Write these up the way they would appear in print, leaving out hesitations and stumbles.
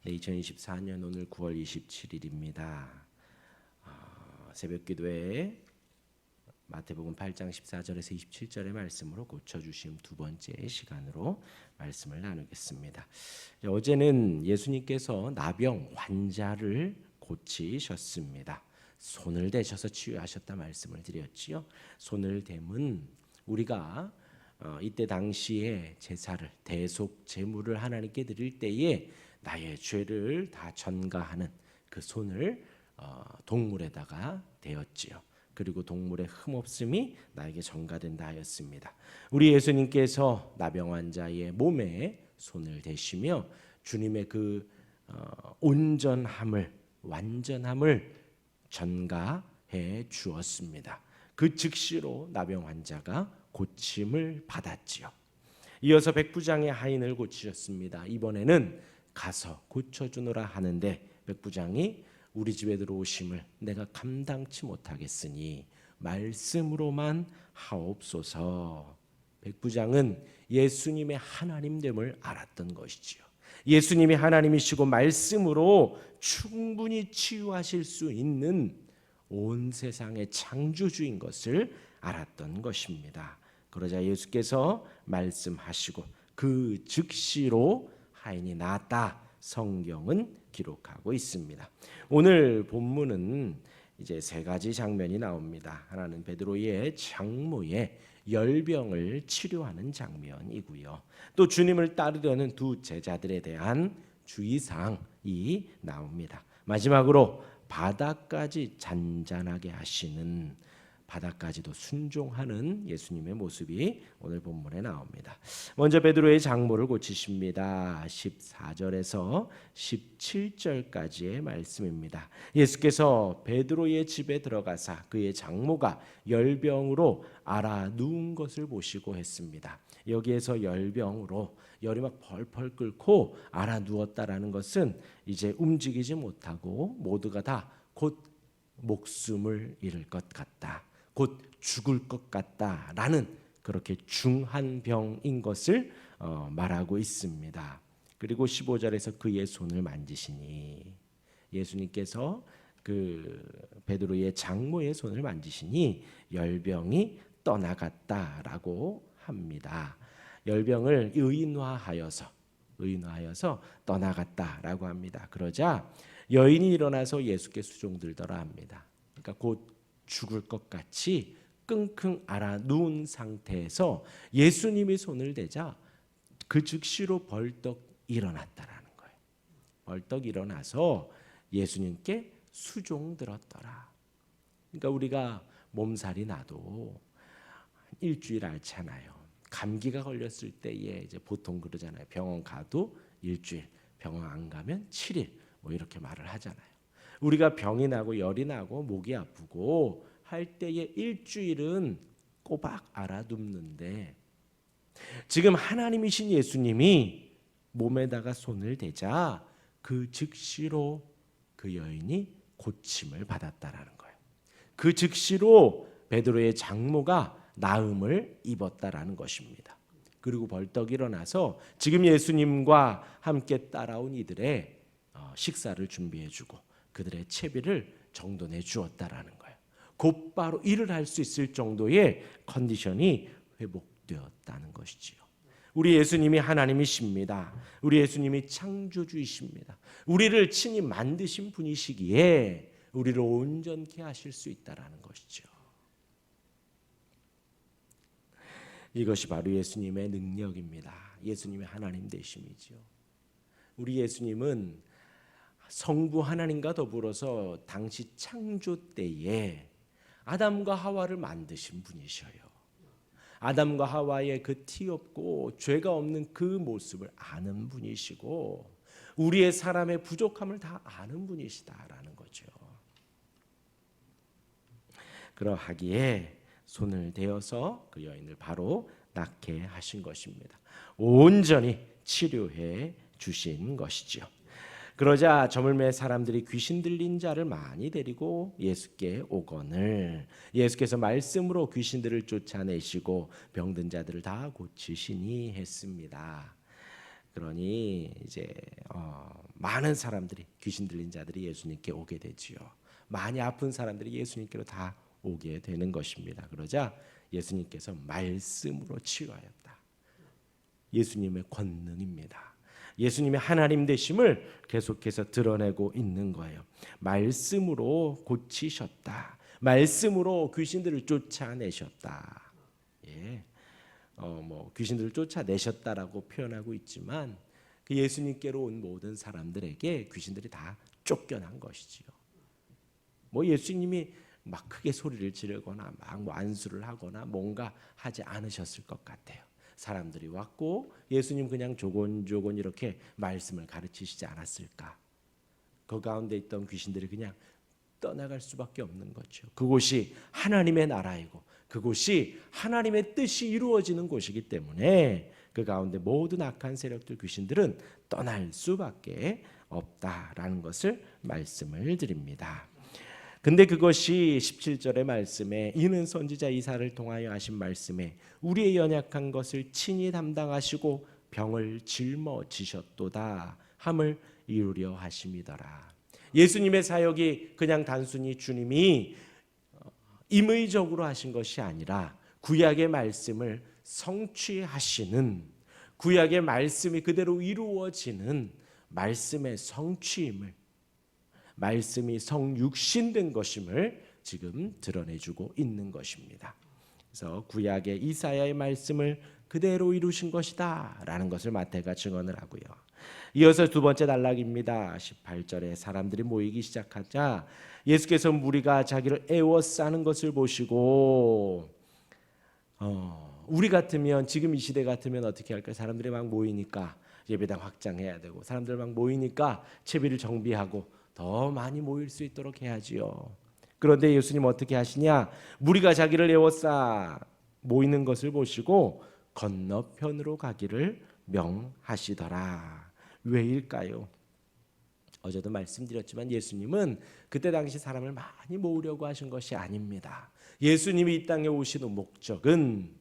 2024년 오늘 9월 27일입니다. 새벽기도에 마태복음 8장 14절에서 27절의 말씀으로 고쳐주심 두 번째 시간으로 말씀을 나누겠습니다. 어제는 예수님께서 나병 환자를 고치셨습니다. 손을 대셔서 치유하셨다 말씀을 드렸지요. 손을 댐은 우리가 이때 당시에 제사를 대속 제물을 하나님께 드릴 때에 나의 죄를 다 전가하는 그 손을 동물에다가 대었지요. 그리고 동물의 흠없음이 나에게 전가된다 하였습니다. 우리 예수님께서 나병 환자의 몸에 손을 대시며 주님의 그 온전함을 완전함을 전가해 주었습니다. 그 즉시로 나병 환자가 고침을 받았지요. 이어서 백부장의 하인을 고치셨습니다. 이번에는 가서 고쳐주노라 하는데 백부장이 우리 집에 들어오심을 내가 감당치 못하겠으니 말씀으로만 하옵소서. 백부장은 예수님의 하나님됨을 알았던 것이지요. 예수님이 하나님이시고 말씀으로 충분히 치유하실 수 있는 온 세상의 창조주인 것을 알았던 것입니다. 그러자 예수께서 말씀하시고 그 즉시로 하인이 나았다. 성경은 기록하고 있습니다. 오늘 본문은 이제 세 가지 장면이 나옵니다. 하나는 베드로의 장모의 열병을 치료하는 장면이고요. 또 주님을 따르려는 두 제자들에 대한 주의사항이 나옵니다. 마지막으로 바다까지 잔잔하게 하시는, 바다까지도 순종하는 예수님의 모습이 오늘 본문에 나옵니다. 먼저 베드로의 장모를 고치십니다. 14절에서 17절까지의 말씀입니다. 예수께서 베드로의 집에 들어가사 그의 장모가 열병으로 앓아 누운 것을 보시고 했습니다. 여기에서 열병으로 열이 막 펄펄 끓고 앓아 누웠다라는 것은 이제 움직이지 못하고 모두가 다 곧 목숨을 잃을 것 같다, 곧 죽을 것 같다라는 그렇게 중한 병인 것을 말하고 있습니다. 그리고 15절에서 그의 손을 만지시니, 예수님께서 그 베드로의 장모의 손을 만지시니 열병이 떠나갔다라고 합니다. 열병을 의인화하여서 떠나갔다라고 합니다. 그러자 여인이 일어나서 예수께 수종들더라 합니다. 그러니까 곧 죽을 것 같이 끙끙 앓아 누운 상태에서 예수님이 손을 대자 그 즉시로 벌떡 일어났다라는 거예요. 벌떡 일어나서 예수님께 수종들었더라. 그러니까 우리가 몸살이 나도 일주일 앓잖아요. 감기가 걸렸을 때에 이제 보통 그러잖아요. 병원 가도 일주일, 병원 안 가면 7일 뭐 이렇게 말을 하잖아요. 우리가 병이 나고 열이 나고 목이 아프고 할 때에 일주일은 꼬박 알아눕는데, 지금 하나님이신 예수님이 몸에다가 손을 대자 그 즉시로 그 여인이 고침을 받았다라는 거예요. 그 즉시로 베드로의 장모가 나음을 입었다라는 것입니다. 그리고 벌떡 일어나서 지금 예수님과 함께 따라온 이들의 식사를 준비해주고 그들의 채비를 정돈해 주었다라는 거예요. 곧바로 일을 할 수 있을 정도의 컨디션이 회복되었다는 것이지요. 우리 예수님이 하나님이십니다. 우리 예수님이 창조주이십니다. 우리를 친히 만드신 분이시기에 우리를 온전케 하실 수 있다라는 것이죠. 이것이 바로 예수님의 능력입니다. 예수님의 하나님 되심이죠. 우리 예수님은 성부 하나님과 더불어서 당시 창조 때에 아담과 하와를 만드신 분이셔요. 아담과 하와의 그 티 없고 죄가 없는 그 모습을 아는 분이시고 우리의 사람의 부족함을 다 아는 분이시다라는 거죠. 그러하기에 손을 대어서 그 여인을 바로 낫게 하신 것입니다. 온전히 치료해 주신 것이지요. 그러자 저물매 사람들이 귀신 들린 자를 많이 데리고 예수께 오거늘 예수께서 말씀으로 귀신들을 쫓아내시고 병든 자들을 다 고치시니 했습니다. 그러니 이제 많은 사람들이 귀신 들린 자들이 예수님께 오게 되지요. 많이 아픈 사람들이 예수님께로 다 오게 되는 것입니다. 그러자 예수님께서 말씀으로 치유하였다. 예수님의 권능입니다. 예수님의 하나님 되심을 계속해서 드러내고 있는 거예요. 말씀으로 고치셨다. 말씀으로 귀신들을 쫓아내셨다. 예. 귀신들을 쫓아내셨다라고 표현하고 있지만 그 예수님께로 온 모든 사람들에게 귀신들이 다 쫓겨난 것이지요. 예수님이 막 크게 소리를 지르거나 막 안수를 하거나 뭔가 하지 않으셨을 것 같아요. 사람들이 왔고 예수님 그냥 조곤조곤 이렇게 말씀을 가르치시지 않았을까? 그 가운데 있던 귀신들이 그냥 떠나갈 수밖에 없는 거죠. 그곳이 하나님의 나라이고 그곳이 하나님의 뜻이 이루어지는 곳이기 때문에 그 가운데 모든 악한 세력들 귀신들은 떠날 수밖에 없다라는 것을 말씀을 드립니다. 근데 그것이 17절의 말씀에 이는 선지자 이사야를 통하여 하신 말씀에 우리의 연약한 것을 친히 담당하시고 병을 짊어지셨도다 함을 이루려 하심이더라. 예수님의 사역이 그냥 단순히 주님이 임의적으로 하신 것이 아니라 구약의 말씀을 성취하시는, 구약의 말씀이 그대로 이루어지는 말씀의 성취임을, 말씀이 성육신된 것임을 지금 드러내주고 있는 것입니다. 그래서 구약의 이사야의 말씀을 그대로 이루신 것이다 라는 것을 마태가 증언을 하고요. 이어서 두 번째 단락입니다. 18절에 사람들이 모이기 시작하자 예수께서 무리가 자기를 애워싸는 것을 보시고 우리 같으면 지금 이 시대 같으면 어떻게 할까요? 사람들이 막 모이니까 예배당 확장해야 되고 사람들 막 모이니까 채비를 정비하고 더 많이 모일 수 있도록 해야지요. 그런데 예수님 어떻게 하시냐? 무리가 자기를 애워싸 모이는 것을 보시고 건너편으로 가기를 명하시더라. 왜일까요? 어제도 말씀드렸지만 예수님은 그때 당시 사람을 많이 모으려고 하신 것이 아닙니다. 예수님이 이 땅에 오신 목적은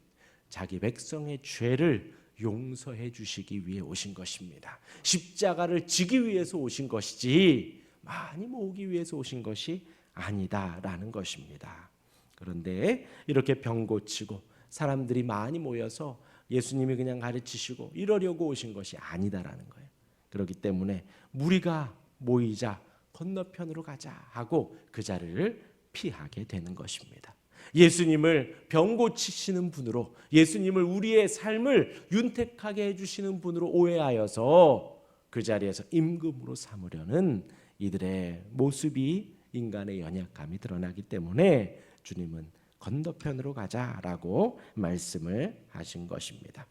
자기 백성의 죄를 용서해 주시기 위해 오신 것입니다. 십자가를 지기 위해서 오신 것이지 많이 모으기 위해서 오신 것이 아니다라는 것입니다. 그런데 이렇게 병 고치고 사람들이 많이 모여서 예수님이 그냥 가르치시고 이러려고 오신 것이 아니다라는 거예요. 그렇기 때문에 무리가 모이자 건너편으로 가자 하고 그 자리를 피하게 되는 것입니다. 예수님을 병 고치시는 분으로, 예수님을 우리의 삶을 윤택하게 해주시는 분으로 오해하여서 그 자리에서 임금으로 삼으려는 이들의 모습이, 인간의 연약함이 드러나기 때문에 주님은 건너편으로 가자라고 말씀을 하신 것입니다.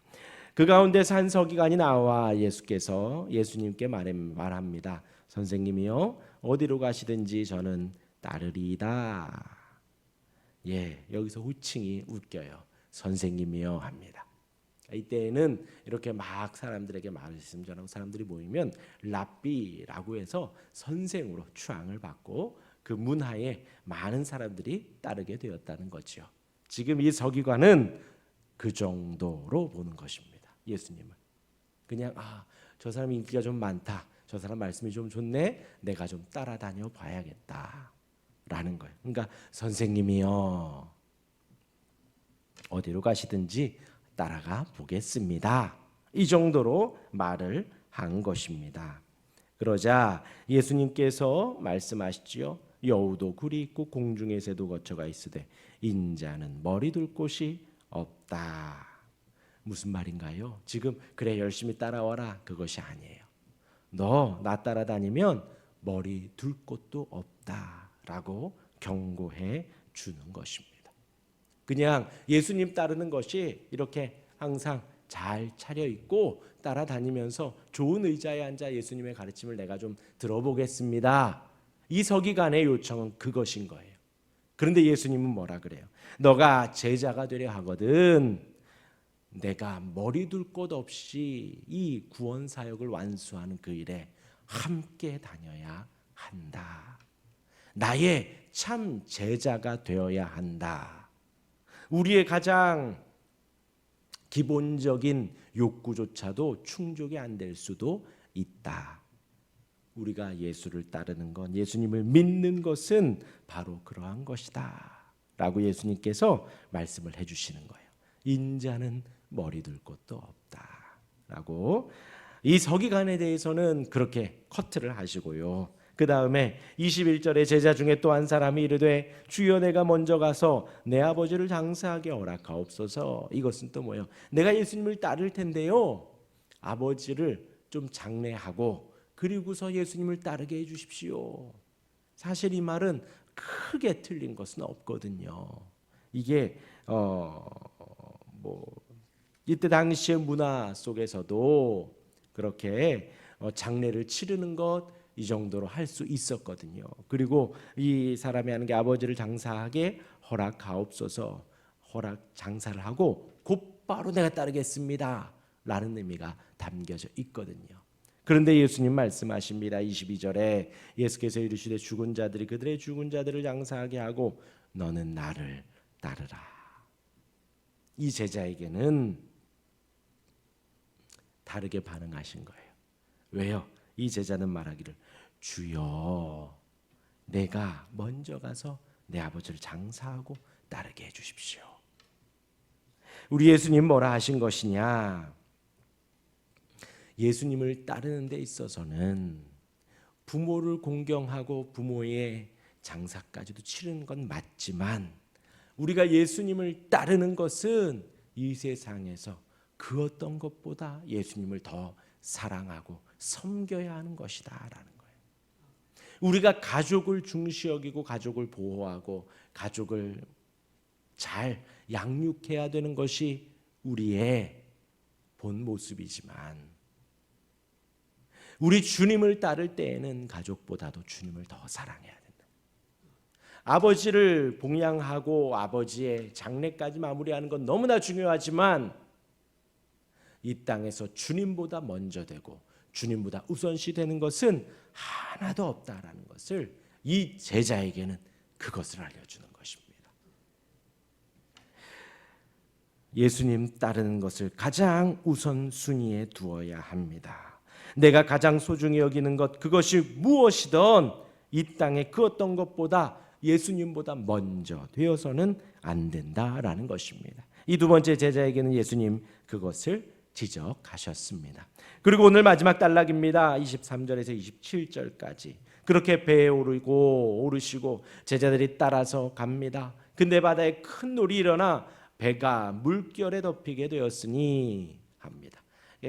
그 가운데서 한 서기관이 나와 예수께서 예수님께 말합니다. 선생님이요, 어디로 가시든지 저는 따르리이다. 여기서 호칭이 웃겨요. 선생님이요 합니다. 이때에는 이렇게 막 사람들에게 말씀 전하고 사람들이 모이면 랍비라고 해서 선생으로 추앙을 받고 그 문화에 많은 사람들이 따르게 되었다는 거죠. 지금 이 서기관은 그 정도로 보는 것입니다. 예수님을 그냥 저 사람 인기가 좀 많다, 저 사람 말씀이 좀 좋네, 내가 좀 따라다녀 봐야겠다라는 거예요. 그러니까 선생님이요, 어디로 가시든지 따라가 보겠습니다. 이 정도로 말을 한 것입니다. 그러자 예수님께서 말씀하시지요. 여우도 굴이 있고 공중의 새도 거처가 있으되 인자는 머리 둘 곳이 없다. 무슨 말인가요? 지금 그래 열심히 따라와라 그것이 아니에요. 너 나 따라다니면 머리 둘 곳도 없다라고 경고해 주는 것입니다. 그냥 예수님 따르는 것이 이렇게 항상 잘 차려입고 따라다니면서 좋은 의자에 앉아 예수님의 가르침을 내가 좀 들어보겠습니다. 이 서기관의 요청은 그것인 거예요. 그런데 예수님은 뭐라 그래요? 너가 제자가 되려 하거든 내가 머리 둘 곳 없이 이 구원 사역을 완수하는 그 일에 함께 다녀야 한다. 나의 참 제자가 되어야 한다. 우리의 가장 기본적인 욕구조차도 충족이 안 될 수도 있다. 우리가 예수를 따르는 건, 예수님을 믿는 것은 바로 그러한 것이다 라고 예수님께서 말씀을 해주시는 거예요. 인자는 머리 둘 곳도 없다 라고. 이 서기관에 대해서는 그렇게 커트를 하시고요. 그 다음에 21절에 제자 중에 또 한 사람이 이르되 주여 내가 먼저 가서 내 아버지를 장사하게 허락하옵소서. 이것은 또 뭐예요? 내가 예수님을 따를 텐데요, 아버지를 좀 장례하고 그리고서 예수님을 따르게 해주십시오. 사실 이 말은 크게 틀린 것은 없거든요. 이게 이때 당시의 문화 속에서도 그렇게 장례를 치르는 것 이 정도로 할 수 있었거든요. 그리고 이 사람이 하는 게 아버지를 장사하게 허락하옵소서. 허락 장사를 하고 곧바로 내가 따르겠습니다 라는 의미가 담겨져 있거든요. 그런데 예수님 말씀하십니다. 22절에 예수께서 이르시되 죽은 자들이 그들의 죽은 자들을 장사하게 하고 너는 나를 따르라. 이 제자에게는 다르게 반응하신 거예요. 왜요? 이 제자는 말하기를 주여 내가 먼저 가서 내 아버지를 장사하고 따르게 해주십시오. 우리 예수님 뭐라 하신 것이냐? 예수님을 따르는 데 있어서는 부모를 공경하고 부모의 장사까지도 치르는 건 맞지만 우리가 예수님을 따르는 것은 이 세상에서 그 어떤 것보다 예수님을 더 사랑하고 섬겨야 하는 것이다 라는 거예요. 우리가 가족을 중시 여기고 가족을 보호하고 가족을 잘 양육해야 되는 것이 우리의 본 모습이지만 우리 주님을 따를 때에는 가족보다도 주님을 더 사랑해야 된다. 아버지를 봉양하고 아버지의 장례까지 마무리하는 건 너무나 중요하지만 이 땅에서 주님보다 먼저 되고 주님보다 우선시 되는 것은 하나도 없다라는 것을 이 제자에게는 그것을 알려주는 것입니다. 예수님 따르는 것을 가장 우선순위에 두어야 합니다. 내가 가장 소중히 여기는 것, 그것이 무엇이든 이 땅의 그 어떤 것보다 예수님보다 먼저 되어서는 안 된다라는 것입니다. 이 두 번째 제자에게는 예수님 그것을 지적하셨습니다. 그리고 오늘 마지막 단락입니다. 23절에서 27절까지 그렇게 배에 오르시고 제자들이 따라서 갑니다. 근데 바다에 큰 놀이 일어나 배가 물결에 덮이게 되었으니 합니다.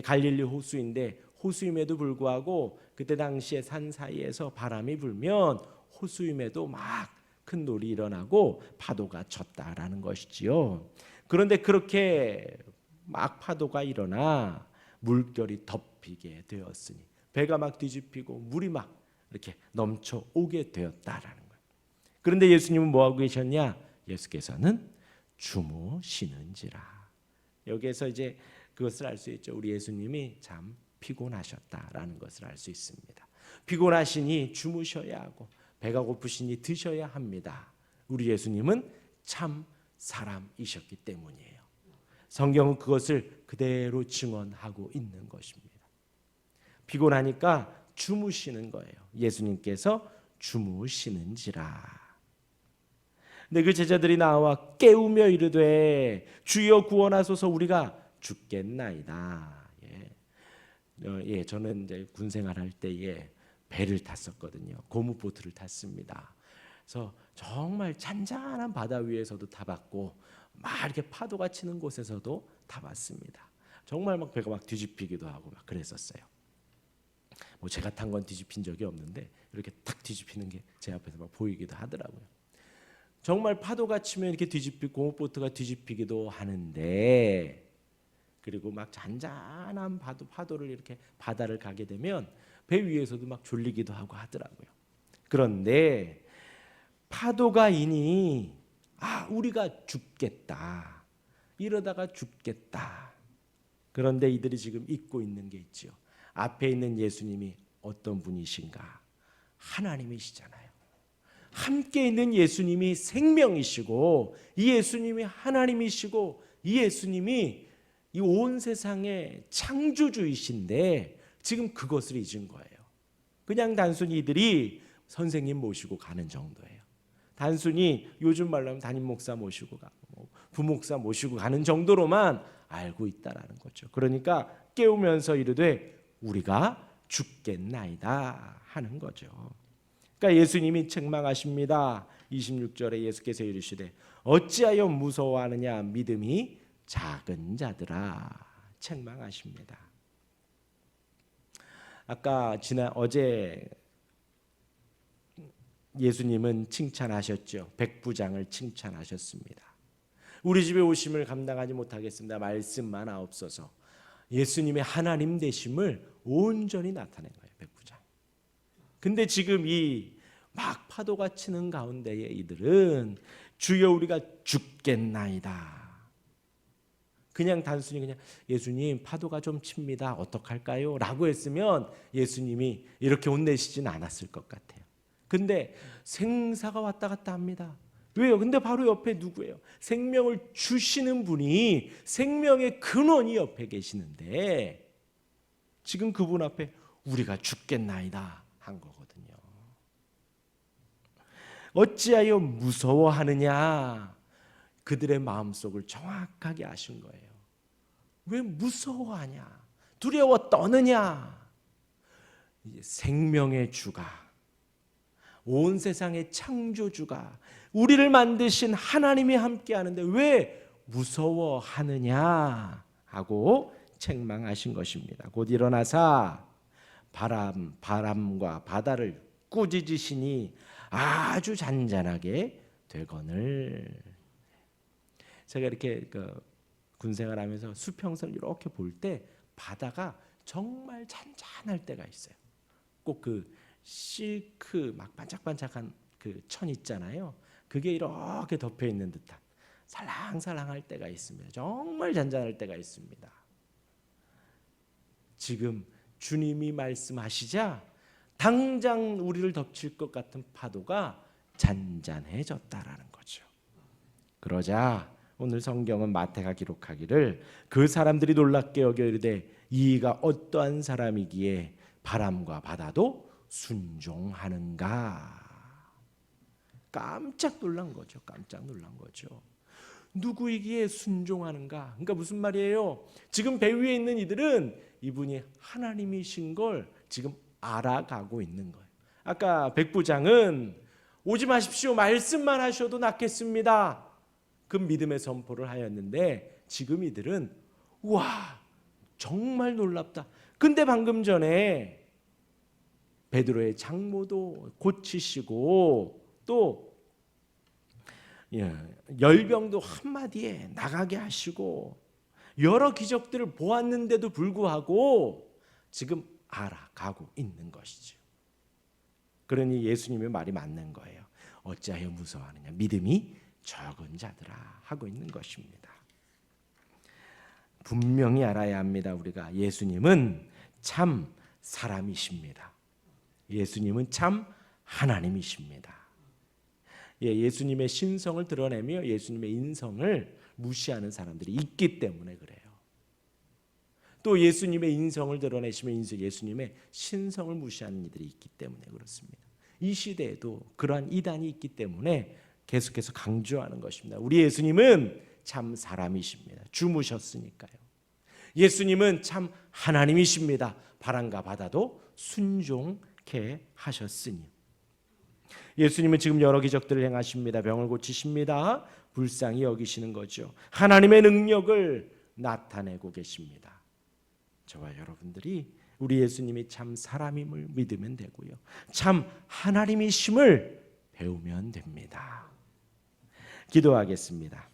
갈릴리 호수인데 호수임에도 불구하고 그때 당시에 산 사이에서 바람이 불면 호수임에도 막 큰 놀이 일어나고 파도가 쳤다라는 것이지요. 그런데 그렇게 막 파도가 일어나 물결이 덮이게 되었으니 배가 막 뒤집히고 물이 막 이렇게 넘쳐 오게 되었다라는 거예요. 그런데 예수님은 뭐 하고 계셨냐? 예수께서는 주무시는지라. 여기에서 이제 그것을 알 수 있죠. 우리 예수님이 참 피곤하셨다라는 것을 알 수 있습니다. 피곤하시니 주무셔야 하고 배가 고프시니 드셔야 합니다. 우리 예수님은 참 사람이셨기 때문이에요. 성경은 그것을 그대로 증언하고 있는 것입니다. 피곤하니까 주무시는 거예요. 예수님께서 주무시는지라. 근데 그 제자들이 나와 깨우며 이르되 주여 구원하소서 우리가 죽겠나이다. 저는 이제 군 생활할 때에 배를 탔었거든요. 고무보트를 탔습니다. 그래서 정말 잔잔한 바다 위에서도 타봤고 막 이렇게 파도가 치는 곳에서도 타봤습니다. 정말 막 배가 막 뒤집히기도 하고 막 그랬었어요. 뭐 제가 탄 건 뒤집힌 적이 없는데 이렇게 탁 뒤집히는 게 제 앞에서 막 보이기도 하더라고요. 정말 파도가 치면 이렇게 뒤집히고 고무보트가 뒤집히기도 하는데 그리고 막 잔잔한 파도를 이렇게 바다를 가게 되면 배 위에서도 막 졸리기도 하고 하더라고요. 그런데 파도가 이니 우리가 죽겠다. 이러다가 죽겠다. 그런데 이들이 지금 잊고 있는 게 있죠. 앞에 있는 예수님이 어떤 분이신가? 하나님이시잖아요. 함께 있는 예수님이 생명이시고 이 예수님이 하나님이시고 이 예수님이 이 온 세상의 창조주이신데 지금 그것을 잊은 거예요. 그냥 단순히 이들이 선생님 모시고 가는 정도예요. 단순히 요즘 말로 하면 담임 목사 모시고 가고 부목사 모시고 가는 정도로만 알고 있다라는 거죠. 그러니까 깨우면서 이르되 우리가 죽겠나이다 하는 거죠. 그러니까 예수님이 책망하십니다. 26절에 예수께서 이르시되 어찌하여 무서워하느냐 믿음이 작은 자들아 책망하십니다. 아까 어제 예수님은 칭찬하셨죠. 백부장을 칭찬하셨습니다. 우리 집에 오심을 감당하지 못하겠습니다. 말씀만 하옵소서. 예수님의 하나님 되심을 온전히 나타낸 거예요. 백부장. 근데 지금 이 막 파도가 치는 가운데에 이들은 주여 우리가 죽겠나이다. 그냥 단순히 그냥 예수님 파도가 좀 칩니다. 어떡할까요? 라고 했으면 예수님이 이렇게 혼내시진 않았을 것 같아요. 근데 생사가 왔다 갔다 합니다. 왜요? 근데 바로 옆에 누구예요? 생명을 주시는 분이 생명의 근원이 옆에 계시는데 지금 그분 앞에 우리가 죽겠나이다 한 거거든요. 어찌하여 무서워하느냐? 그들의 마음속을 정확하게 아신 거예요. 왜 무서워하냐? 두려워 떠느냐? 생명의 주가, 온 세상의 창조주가, 우리를 만드신 하나님이 함께하는데 왜 무서워하느냐 하고 책망하신 것입니다. 곧 일어나사 바람과 바다를 꾸짖으시니 아주 잔잔하게 되거늘. 제가 이렇게 군생활하면서 수평선을 이렇게 볼 때 바다가 정말 잔잔할 때가 있어요. 꼭 그 실크 막 반짝반짝한 그 천 있잖아요. 그게 이렇게 덮여 있는 듯한 살랑살랑할 때가 있습니다. 정말 잔잔할 때가 있습니다. 지금 주님이 말씀하시자 당장 우리를 덮칠 것 같은 파도가 잔잔해졌다라는 거죠. 그러자 오늘 성경은 마태가 기록하기를 그 사람들이 놀랍게 여겨 이르되 이가 어떠한 사람이기에 바람과 바다도 순종하는가. 깜짝 놀란 거죠. 깜짝 놀란 거죠. 누구이기에 순종하는가? 그러니까 무슨 말이에요? 지금 배 위에 있는 이들은 이분이 하나님이신 걸 지금 알아가고 있는 거예요. 아까 백부장은 오지 마십시오. 말씀만 하셔도 낫겠습니다. 그 믿음의 선포를 하였는데 지금 이들은 와 정말 놀랍다. 근데 방금 전에 베드로의 장모도 고치시고 또 열병도 한마디에 나가게 하시고 여러 기적들을 보았는데도 불구하고 지금 알아가고 있는 것이죠. 그러니 예수님의 말이 맞는 거예요. 어찌하여 무서워하느냐 믿음이 적은 자들아 하고 있는 것입니다. 분명히 알아야 합니다. 우리가 예수님은 참 사람이십니다. 예수님은 참 하나님이십니다. 예수님의 신성을 드러내며 예수님의 인성을 무시하는 사람들이 있기 때문에 그래요. 또 예수님의 인성을 드러내시며 예수님의 신성을 무시하는 이들이 있기 때문에 그렇습니다. 이 시대에도 그러한 이단이 있기 때문에 계속해서 강조하는 것입니다. 우리 예수님은 참 사람이십니다. 주무셨으니까요. 예수님은 참 하나님이십니다. 바람과 바다도 순종케 하셨으니. 예수님은 지금 여러 기적들을 행하십니다. 병을 고치십니다. 불쌍히 여기시는 거죠. 하나님의 능력을 나타내고 계십니다. 저와 여러분들이 우리 예수님이 참 사람임을 믿으면 되고요. 참 하나님이심을 배우면 됩니다. 기도하겠습니다.